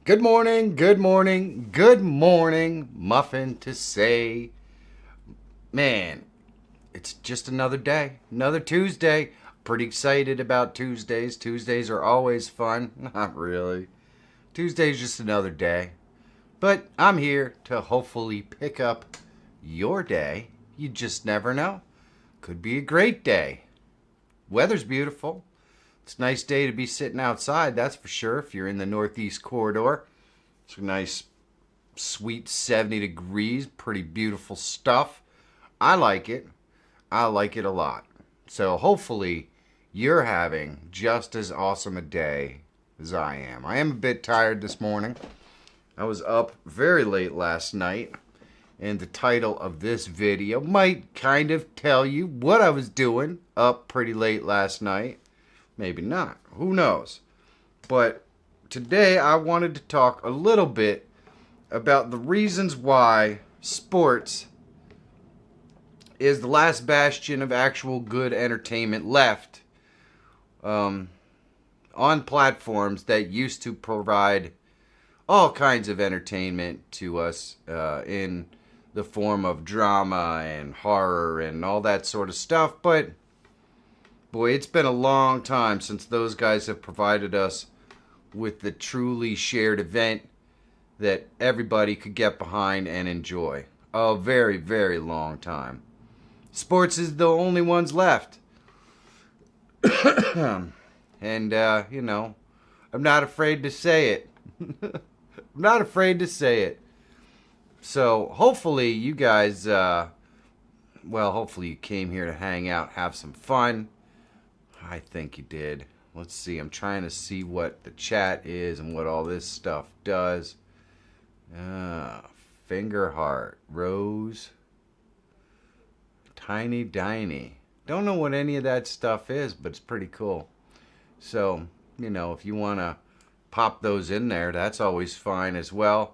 Good morning, good morning, good morning, muffin to say. Man, it's just another day, another Tuesday. Pretty excited about Tuesdays. Tuesdays are always fun. Not really. Tuesday's just another day. But I'm here to hopefully pick up your day. You just never know. Could be a great day. Weather's beautiful. It's a nice day to be sitting outside, that's for sure, if you're in the Northeast Corridor. It's a nice, sweet 70 degrees, pretty beautiful stuff. I like it. I like it a lot. So hopefully you're having just as awesome a day as I am. I am a bit tired this morning. I was up very late last night, and the title of this video might kind of tell you what I was doing up pretty late last night. Maybe not. Who knows? But today I wanted to talk a little bit about the reasons why sports is the last bastion of actual good entertainment left on platforms that used to provide all kinds of entertainment to us in the form of drama and horror and all that sort of stuff. But boy, it's been a long time since those guys have provided us with the truly shared event that everybody could get behind and enjoy. A very, very long time. Sports is the only ones left. And, I'm not afraid to say it. I'm not afraid to say it. So, hopefully you guys, hopefully you came here to hang out, have some fun. I think you did. Let's see. I'm trying to see what the chat is and what all this stuff does. Finger heart. Rose. Tiny Diny. Don't know what any of that stuff is, but it's pretty cool. So, if you want to pop those in there, that's always fine as well.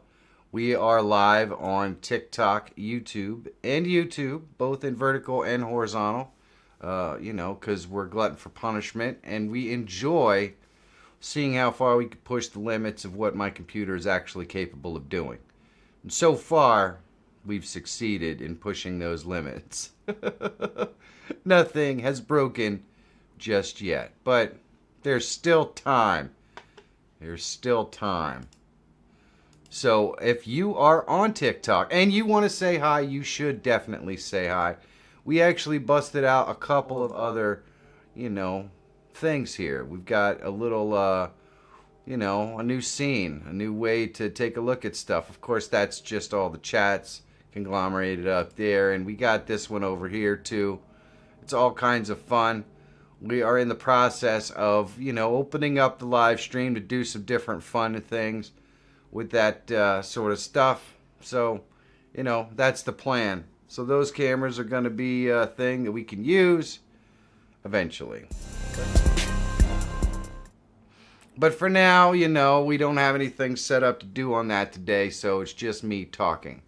We are live on TikTok, YouTube, both in vertical and horizontal. Because we're glutton for punishment, and we enjoy seeing how far we can push the limits of what my computer is actually capable of doing. And so far, we've succeeded in pushing those limits. Nothing has broken just yet, but there's still time. There's still time. So if you are on TikTok and you want to say hi, you should definitely say hi. We actually busted out a couple of other, things here. We've got a little, a new scene, a new way to take a look at stuff. Of course, that's just all the chats conglomerated up there. And we got this one over here, too. It's all kinds of fun. We are in the process of, opening up the live stream to do some different fun things with that sort of stuff. So, that's the plan. So those cameras are going to be a thing that we can use eventually. But for now, we don't have anything set up to do on that today, so it's just me talking.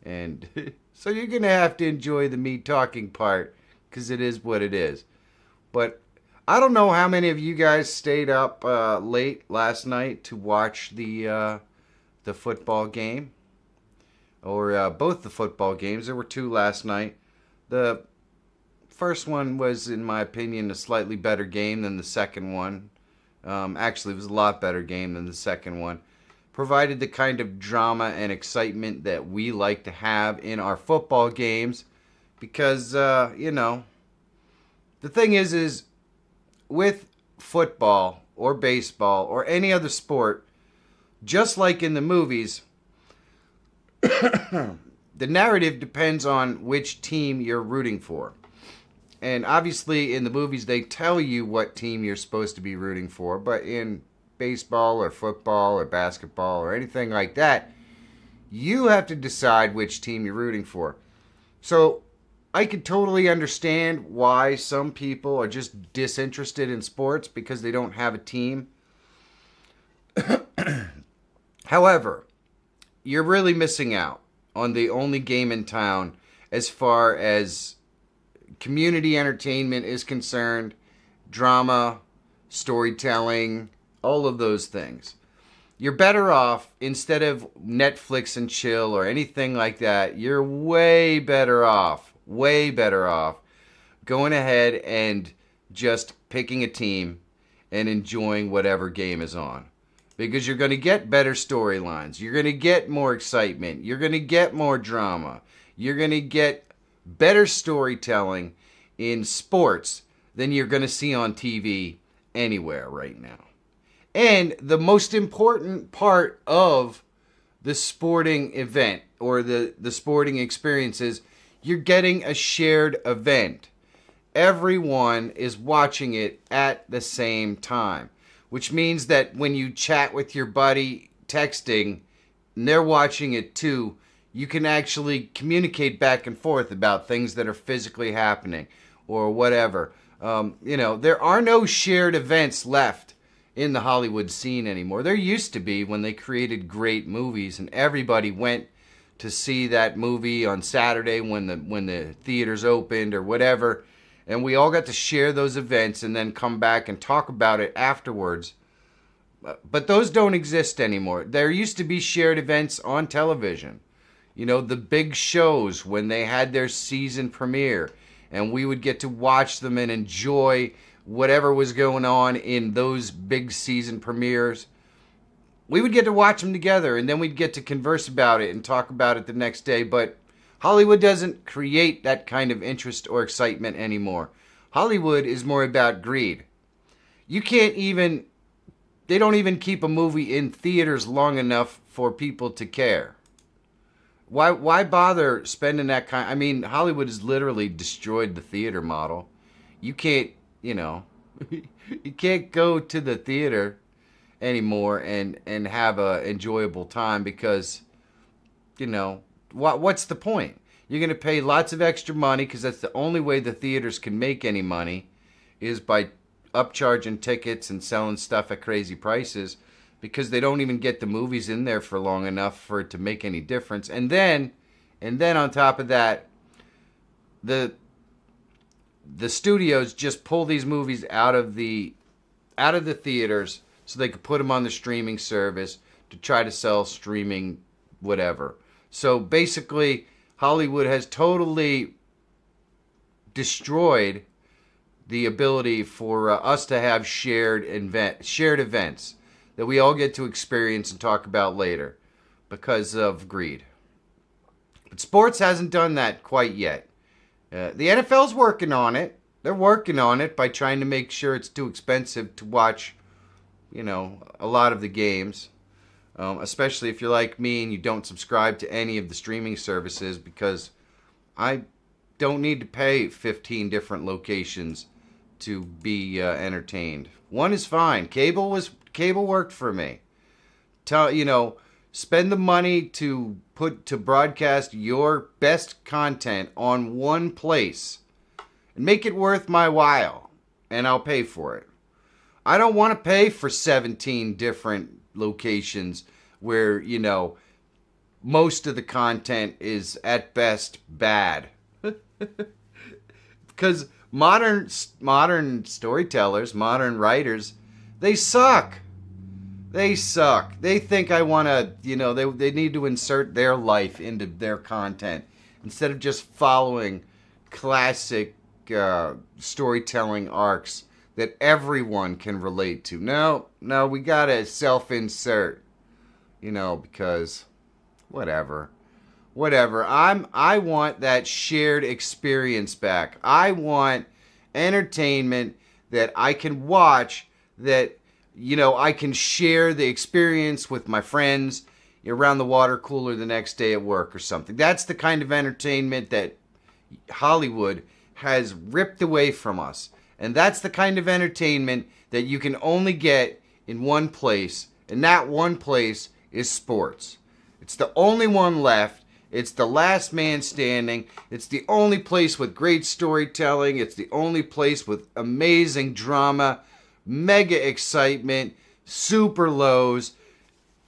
And so you're going to have to enjoy the me talking part, because it is what it is. But I don't know how many of you guys stayed up late last night to watch the football game. Or both the football games. There were two last night. The first one was, in my opinion, a slightly better game than the second one. Actually, it was a lot better game than the second one. Provided the kind of drama and excitement that we like to have in our football games. Because, the thing is with football or baseball or any other sport, just like in the movies, the narrative depends on which team you're rooting for. And obviously in the movies they tell you what team you're supposed to be rooting for, but in baseball or football or basketball or anything like that, you have to decide which team you're rooting for. So I could totally understand why some people are just disinterested in sports because they don't have a team. However, you're really missing out on the only game in town as far as community entertainment is concerned, drama, storytelling, all of those things. you're better off, instead of Netflix and chill or anything like that, you're way better off going ahead and just picking a team and enjoying whatever game is on. Because you're going to get better storylines. You're going to get more excitement. You're going to get more drama. You're going to get better storytelling in sports than you're going to see on TV anywhere right now. And the most important part of the sporting event or the sporting experience is you're getting a shared event. Everyone is watching it at the same time, which means that when you chat with your buddy texting and they're watching it too, you can actually communicate back and forth about things that are physically happening or whatever. There are no shared events left in the Hollywood scene anymore. There used to be when they created great movies and everybody went to see that movie on Saturday when the theaters opened or whatever, and we all got to share those events and then come back and talk about it afterwards. But those don't exist anymore. There used to be shared events on television. The big shows when they had their season premiere, and we would get to watch them and enjoy whatever was going on in those big season premieres. We would get to watch them together, and then we'd get to converse about it and talk about it the next day. But Hollywood doesn't create that kind of interest or excitement anymore. Hollywood is more about greed. They don't even keep a movie in theaters long enough for people to care. Why bother spending that kind? Hollywood has literally destroyed the theater model. You can't, you can't go to the theater anymore and have a enjoyable time because, what's the point? You're going to pay lots of extra money because that's the only way the theaters can make any money is by upcharging tickets and selling stuff at crazy prices, because they don't even get the movies in there for long enough for it to make any difference. And then on top of that, the studios just pull these movies out of the theaters so they could put them on the streaming service to try to sell streaming whatever. So basically, Hollywood has totally destroyed the ability for us to have shared events that we all get to experience and talk about later because of greed. But sports hasn't done that quite yet. The NFL's working on it. They're working on it by trying to make sure it's too expensive to watch, a lot of the games. Especially if you're like me and you don't subscribe to any of the streaming services, because I don't need to pay 15 different locations to be entertained. One is fine. Cable worked for me. Spend the money to broadcast your best content on one place and make it worth my while, and I'll pay for it. I don't want to pay for 17 different locations where, most of the content is at best bad. Because modern storytellers, modern writers, they suck. They suck. They think I want to, they need to insert their life into their content instead of just following classic storytelling arcs that everyone can relate to. No, we got to self-insert, because whatever. I want that shared experience back. I want entertainment that I can watch, that I can share the experience with my friends around the water cooler the next day at work or something. That's the kind of entertainment that Hollywood has ripped away from us. And that's the kind of entertainment that you can only get in one place. And that one place is sports. It's the only one left. It's the last man standing. It's the only place with great storytelling. It's the only place with amazing drama, mega excitement, super lows.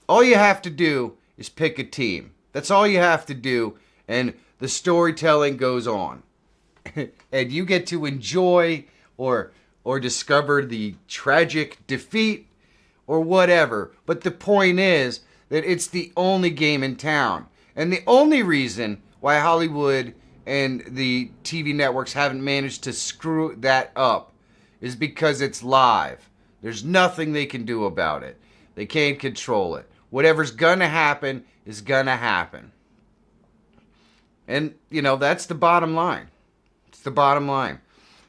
All you have to do is pick a team. That's all you have to do, and the storytelling goes on. And you get to enjoy or discover the tragic defeat or whatever. But the point is that it's the only game in town. And the only reason why Hollywood and the TV networks haven't managed to screw that up is because it's live. There's nothing they can do about it. They can't control it. Whatever's gonna happen is gonna happen. And, that's the bottom line. It's the bottom line.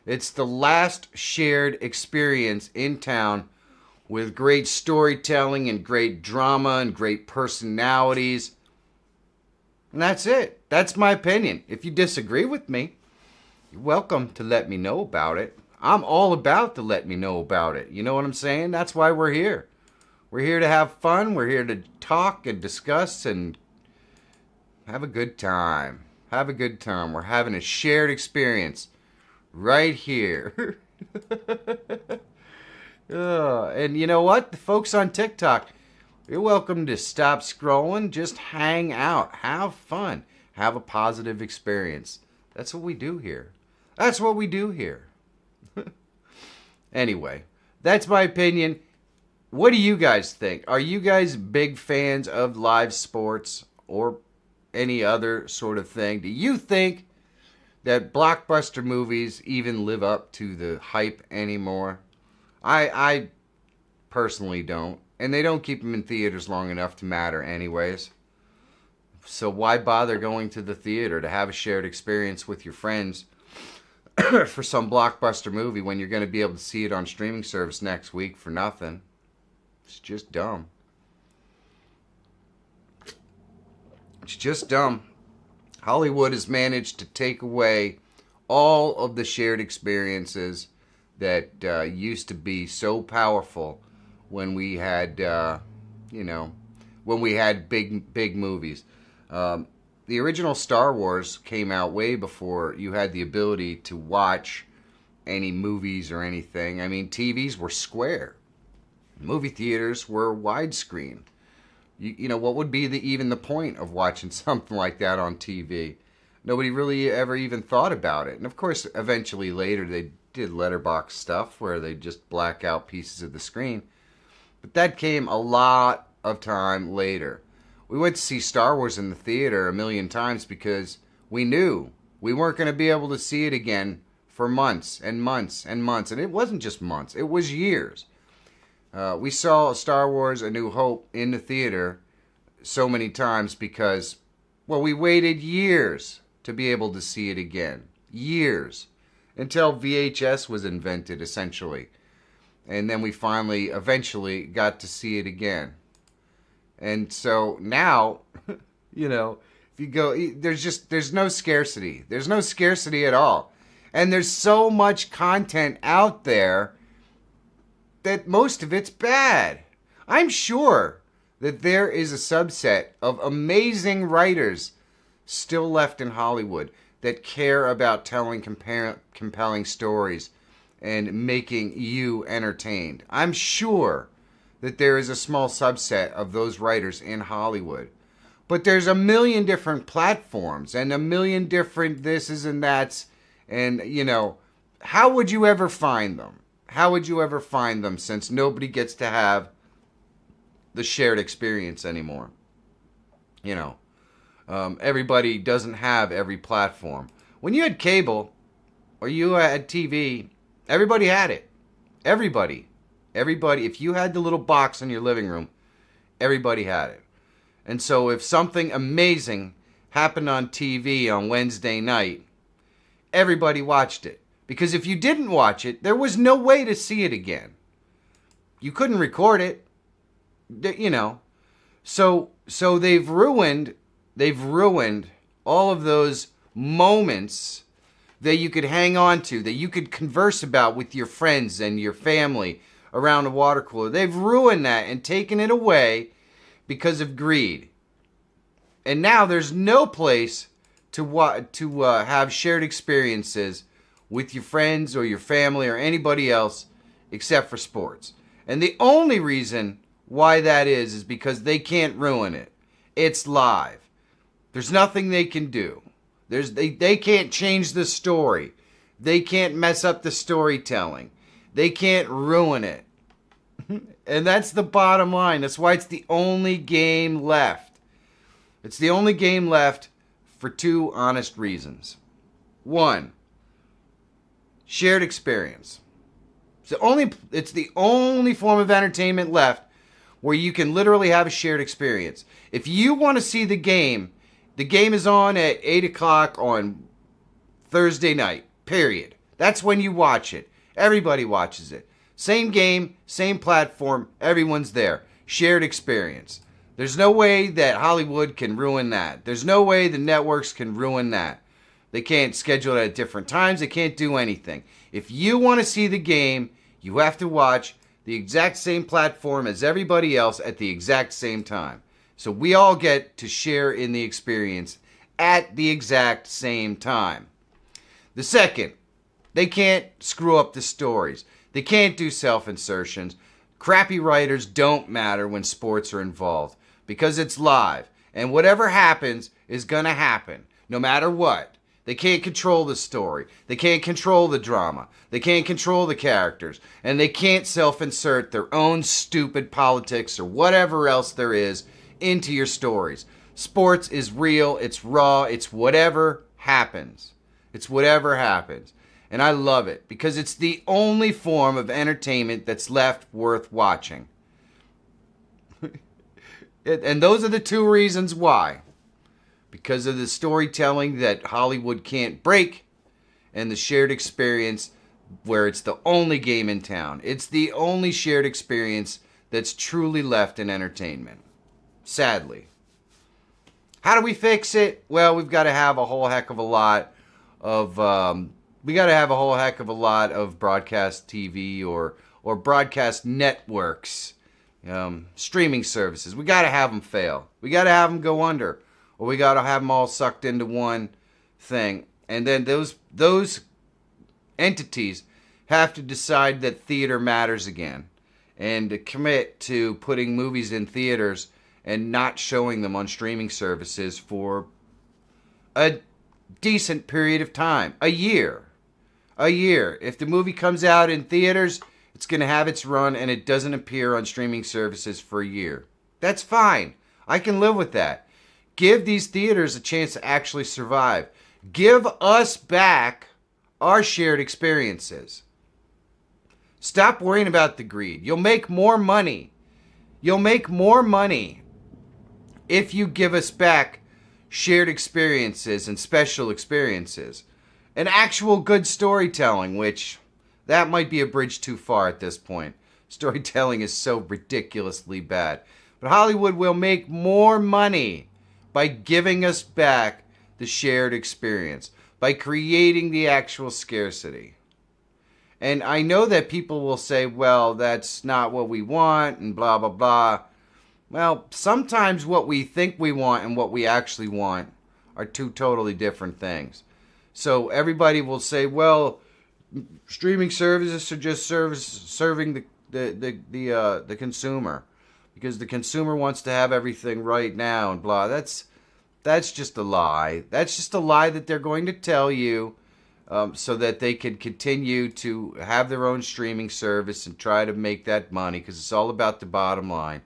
It's the last shared experience in town with great storytelling and great drama and great personalities. And that's it. That's my opinion. If you disagree with me, you're welcome to let me know about it. I'm all about to let me know about it. You know what I'm saying? That's why we're here. We're here to have fun. We're here to talk and discuss and have a good time. Have a good time. We're having a shared experience right here. And you know what? The folks on TikTok, you're welcome to stop scrolling. Just hang out. Have fun. Have a positive experience. That's what we do here. That's what we do here. Anyway, that's my opinion. What do you guys think? Are you guys big fans of live sports or any other sort of thing? Do you think that blockbuster movies even live up to the hype anymore? I personally don't. And they don't keep them in theaters long enough to matter anyways. So why bother going to the theater to have a shared experience with your friends for some blockbuster movie when you're going to be able to see it on streaming service next week for nothing? It's just dumb. It's just dumb. Hollywood has managed to take away all of the shared experiences that used to be so powerful when we had, when we had big movies. The original Star Wars came out way before you had the ability to watch any movies or anything. I mean, TVs were square. Movie theaters were widescreen. What would be even the point of watching something like that on TV? Nobody really ever even thought about it. And of course, eventually later they did letterbox stuff where they just black out pieces of the screen. But that came a lot of time later. We went to see Star Wars in the theater a million times because we knew we weren't going to be able to see it again for months and months and months. And it wasn't just months, it was years. We saw Star Wars A New Hope in the theater so many times because, we waited years to be able to see it again. Years. Until VHS was invented, essentially. And then we finally, eventually, got to see it again. And so now, if you go, there's no scarcity. There's no scarcity at all. And there's so much content out there that most of it's bad. I'm sure that there is a subset of amazing writers still left in Hollywood that care about telling compelling stories and making you entertained. I'm sure that there is a small subset of those writers in Hollywood. But there's a million different platforms and a million different thises and that's. And, how would you ever find them? How would you ever find them since nobody gets to have the shared experience anymore? Everybody doesn't have every platform. When you had cable or you had TV, everybody had it. Everybody. If you had the little box in your living room, everybody had it. And so if something amazing happened on TV on Wednesday night, everybody watched it. Because if you didn't watch it, there was no way to see it again. You couldn't record it. So they've ruined all of those moments that you could hang on to, that you could converse about with your friends and your family around a water cooler. They've ruined that and taken it away because of greed. And now there's no place to have shared experiences with your friends or your family or anybody else except for sports. And the only reason why that is because they can't ruin it. It's live. There's nothing they can do. They can't change the story. They can't mess up the storytelling. They can't ruin it. And that's the bottom line. That's why it's the only game left. It's the only game left for two honest reasons. One, shared experience. It's the only form of entertainment left where you can literally have a shared experience. If you want to see the game is on at 8 o'clock on Thursday night, period. That's when you watch it. Everybody watches it. Same game, same platform, everyone's there. Shared experience. There's no way that Hollywood can ruin that. There's no way the networks can ruin that. They can't schedule it at different times. They can't do anything. If you want to see the game, you have to watch the exact same platform as everybody else at the exact same time. So we all get to share in the experience at the exact same time. The second, they can't screw up the stories. They can't do self-insertions. Crappy writers don't matter when sports are involved because it's live. And whatever happens is going to happen, no matter what. They can't control the story. They can't control the drama. They can't control the characters. And they can't self-insert their own stupid politics or whatever else there is into your stories. Sports is real. It's raw. It's whatever happens. It's whatever happens. And I love it because it's the only form of entertainment that's left worth watching. And those are the two reasons why. Because of the storytelling that Hollywood can't break and the shared experience where it's the only game in town. It's the only shared experience that's truly left in entertainment. Sadly. How do we fix it? Well, we've got to have a whole heck of a lot of broadcast TV or broadcast networks, streaming services. We got to have them fail. We got to have them go under. Or we got to have them all sucked into one thing. And then those entities have to decide that theater matters again. And to commit to putting movies in theaters and not showing them on streaming services for a decent period of time. A year. If the movie comes out in theaters, it's going to have its run and it doesn't appear on streaming services for a year. That's fine. I can live with that. Give these theaters a chance to actually survive. Give us back our shared experiences. Stop worrying about the greed. You'll make more money. You'll make more money if you give us back shared experiences and special experiences. And actual good storytelling, which that might be a bridge too far at this point. Storytelling is so ridiculously bad. But Hollywood will make more money by giving us back the shared experience, by creating the actual scarcity. And I know that people will say, well, that's not what we want, and blah, blah, blah. Well, sometimes what we think we want and what we actually want are two totally different things. So everybody will say, well, streaming services are just serving the consumer. Because the consumer wants to have everything right now and blah. That's just a lie. That's just a lie that they're going to tell you so that they can continue to have their own streaming service and try to make that money because it's all about the bottom line.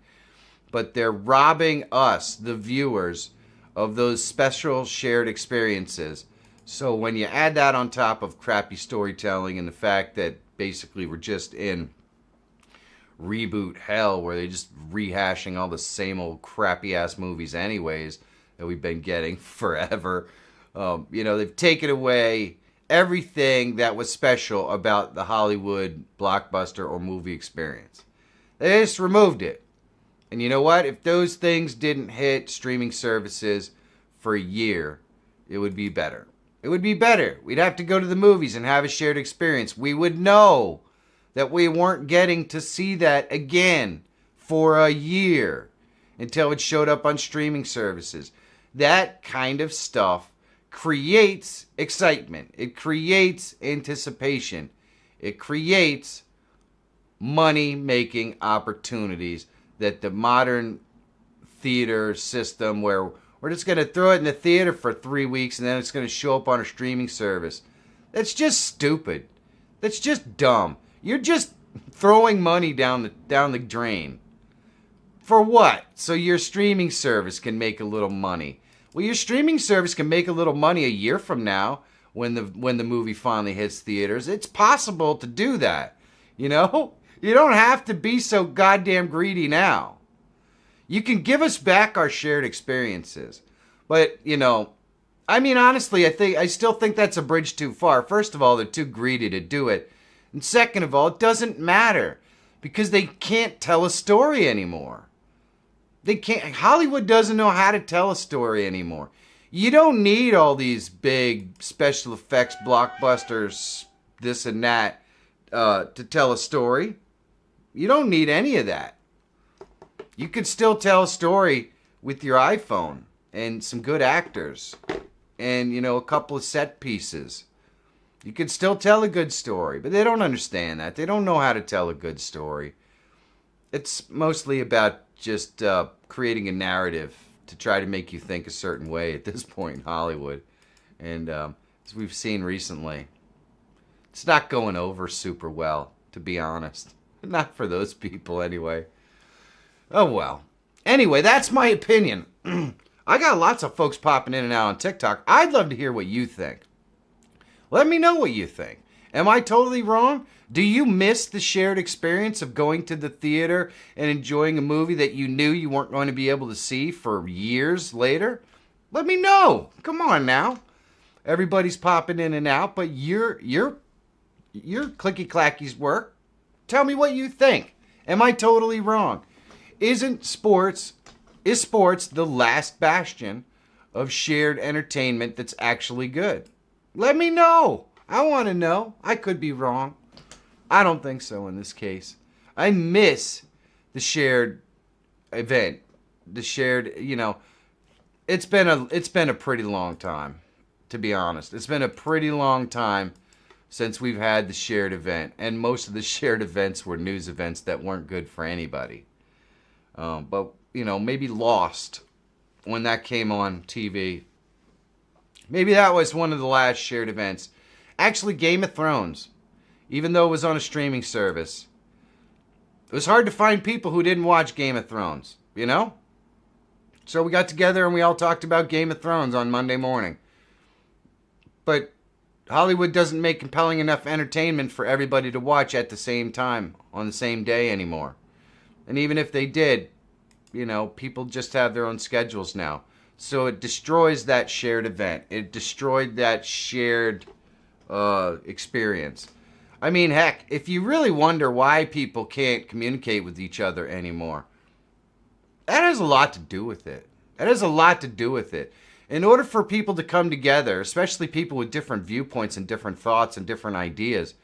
But they're robbing us, the viewers, of those special shared experiences. So when you add that on top of crappy storytelling and the fact that basically we're just in reboot hell where they're just rehashing all the same old crappy ass movies anyways that we've been getting forever. They've taken away everything that was special about the Hollywood blockbuster or movie experience. They just removed it. And you know what? If those things didn't hit streaming services for a year, it would be better. It would be better. We'd have to go to the movies and have a shared experience. We would know that we weren't getting to see that again for a year until it showed up on streaming services. That kind of stuff creates excitement. It creates anticipation. It creates money-making opportunities that the modern theater system where we're just going to throw it in the theater for 3 weeks and then it's going to show up on a streaming service. That's just stupid. That's just dumb. You're just throwing money down the drain. For what? So your streaming service can make a little money. Well, your streaming service can make a little money a year from now when the movie finally hits theaters. It's possible to do that. You know? You don't have to be so goddamn greedy now. You can give us back our shared experiences. But, you know, I mean, honestly, I still think that's a bridge too far. First of all, they're too greedy to do it. And second of all, it doesn't matter because they can't tell a story anymore. They can't. Hollywood doesn't know how to tell a story anymore. You don't need all these big special effects blockbusters, this and that, to tell a story. You don't need any of that. You could still tell a story with your iPhone and some good actors and, you know, a couple of set pieces. You could still tell a good story, but they don't understand that. They don't know how to tell a good story. It's mostly about just creating a narrative to try to make you think a certain way at this point in Hollywood. And as we've seen recently, it's not going over super well, to be honest. Not for those people, anyway. Oh, well. Anyway, that's my opinion. I got lots of folks popping in and out on TikTok. I'd love to hear what you think. Let me know what you think. Am I totally wrong? Do you miss the shared experience of going to the theater and enjoying a movie that you knew you weren't going to be able to see for years later? Let me know. Come on now. Everybody's popping in and out, but your clicky clackies work. Tell me what you think. Am I totally wrong? Is sports the last bastion of shared entertainment that's actually good? Let me know. I want to know. I could be wrong. I don't think so in this case. I miss the shared event. The shared, you know, it's been a pretty long time, to be honest. It's been a pretty long time since we've had the shared event. And most of the shared events were news events that weren't good for anybody. But, you know, maybe Lost, when that came on TV. Maybe that was one of the last shared events. Actually, Game of Thrones, even though it was on a streaming service, it was hard to find people who didn't watch Game of Thrones, you know? So we got together and we all talked about Game of Thrones on Monday morning. But Hollywood doesn't make compelling enough entertainment for everybody to watch at the same time, on the same day anymore. And even if they did, you know, people just have their own schedules now. So it destroys that shared event. It destroyed that shared experience. I mean, heck, if you really wonder why people can't communicate with each other anymore, that has a lot to do with it. That has a lot to do with it. In order for people to come together, especially people with different viewpoints and different thoughts and different ideas,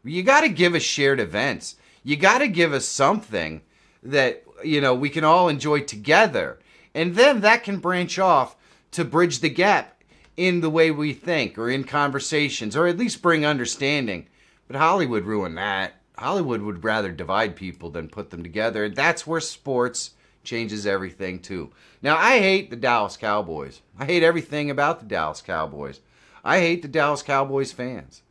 you got to give us shared events. You got to give us something that, you know, we can all enjoy together. And then that can branch off to bridge the gap in the way we think or in conversations, or at least bring understanding. But Hollywood ruined that. Hollywood would rather divide people than put them together. And that's where sports changes everything too. Now, I hate the Dallas Cowboys. I hate everything about the Dallas Cowboys. I hate the Dallas Cowboys fans.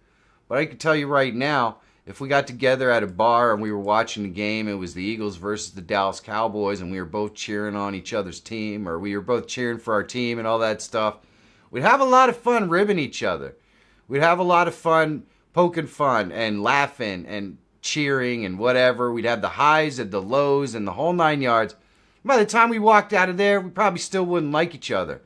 But I can tell you right now, if we got together at a bar and we were watching the game, it was the Eagles versus the Dallas Cowboys, and we were both cheering on each other's team, or we were both cheering for our team and all that stuff, we'd have a lot of fun ribbing each other. We'd have a lot of fun poking fun and laughing and cheering and whatever. We'd have the highs and the lows and the whole 9 yards. By the time we walked out of there, we probably still wouldn't like each other.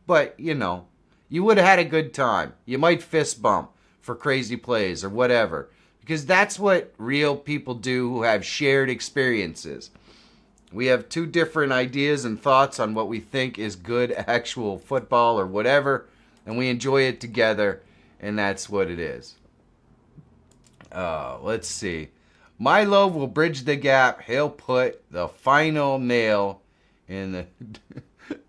But, you know, you would have had a good time. You might fist bump for crazy plays or whatever. Because that's what real people do who have shared experiences. We have two different ideas and thoughts on what we think is good actual football or whatever, and we enjoy it together, and that's what it is. Let's see. Milo will bridge the gap. He'll put the final nail in the...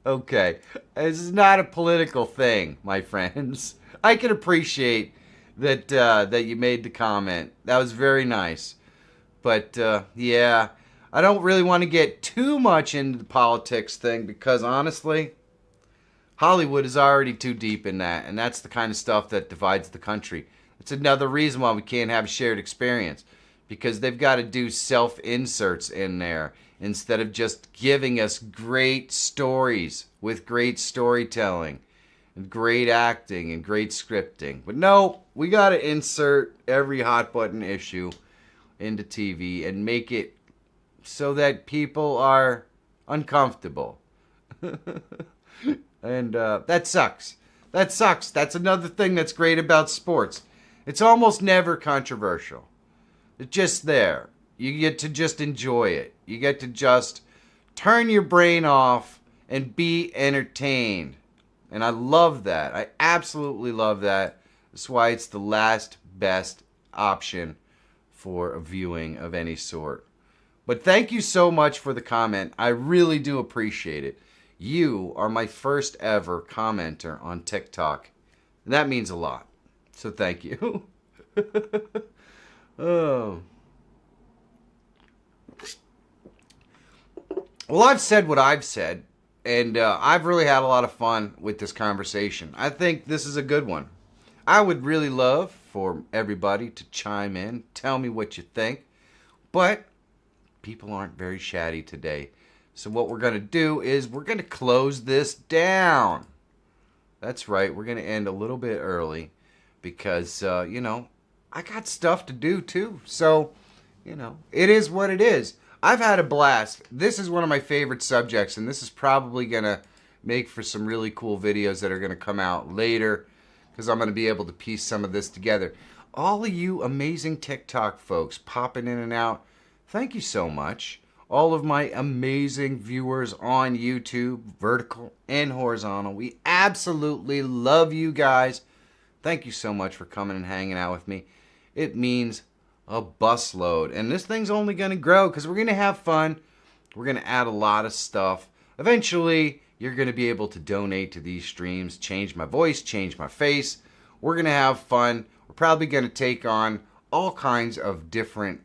Okay, this is not a political thing, my friends. I can appreciate that that you made the comment. That was very nice. But, yeah, I don't really want to get too much into the politics thing because, honestly, Hollywood is already too deep in that, and that's the kind of stuff that divides the country. It's another reason why we can't have a shared experience. because they've got to do self-inserts in there instead of just giving us great stories with great storytelling and great acting and great scripting. But no, we got to insert every hot button issue into TV and make it so that people are uncomfortable. And that sucks. That sucks. That's another thing that's great about sports. It's almost never controversial. It's just there. You get to just enjoy it. You get to just turn your brain off and be entertained. And I love that. I absolutely love that. That's why it's the last best option for a viewing of any sort. But thank you so much for the comment. I really do appreciate it. You are my first ever commenter on TikTok. And that means a lot. So thank you. Oh. Well, I've said what I've said. And I've really had a lot of fun with this conversation. I think this is a good one. I would really love for everybody to chime in. Tell me what you think. But people aren't very chatty today. So what we're going to do is we're going to close this down. That's right. We're going to end a little bit early because, you know, I got stuff to do too. So, you know, it is what it is. I've had a blast. This is one of my favorite subjects, and this is probably going to make for some really cool videos that are going to come out later because I'm going to be able to piece some of this together. All of you amazing TikTok folks popping in and out, thank you so much. All of my amazing viewers on YouTube, vertical and horizontal, we absolutely love you guys. Thank you so much for coming and hanging out with me. It means a busload. And this thing's only going to grow because we're going to have fun. We're going to add a lot of stuff. Eventually, you're going to be able to donate to these streams, change my voice, change my face. We're going to have fun. We're probably going to take on all kinds of different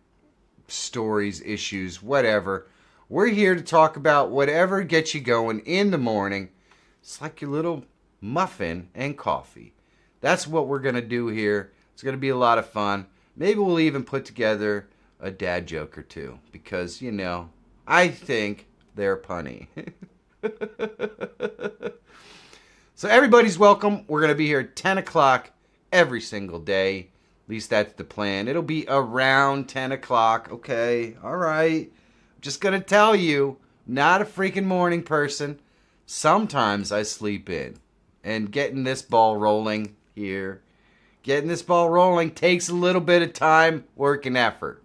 stories, issues, whatever. We're here to talk about whatever gets you going in the morning. It's like your little muffin and coffee. That's what we're going to do here. It's going to be a lot of fun. Maybe we'll even put together a dad joke or two because, you know, I think they're punny. So everybody's welcome. We're going to be here at 10 o'clock every single day. At least that's the plan. It'll be around 10 o'clock. Okay, all right. I'm just going to tell you, not a freaking morning person. Sometimes I sleep in. And getting this ball rolling here, getting this ball rolling takes a little bit of time, work, and effort.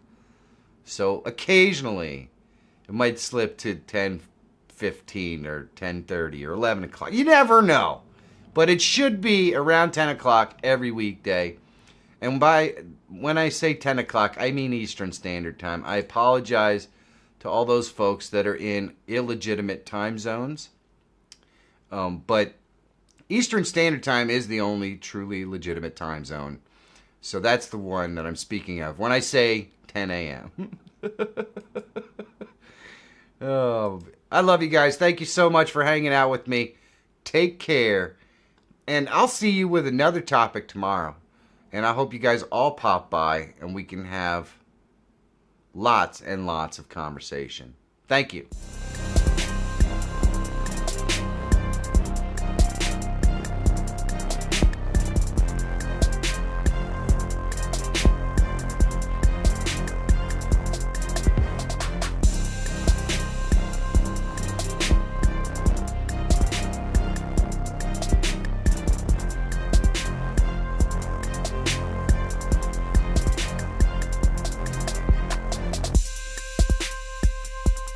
So occasionally, it might slip to 10:15 or 10:30 or 11 o'clock. You never know. But it should be around 10 o'clock every weekday. And when I say 10 o'clock, I mean Eastern Standard Time. I apologize to all those folks that are in illegitimate time zones. But Eastern Standard Time is the only truly legitimate time zone. So that's the one that I'm speaking of when I say 10 a.m. Oh, I love you guys. Thank you so much for hanging out with me. Take care. And I'll see you with another topic tomorrow. And I hope you guys all pop by and we can have lots and lots of conversation. Thank you.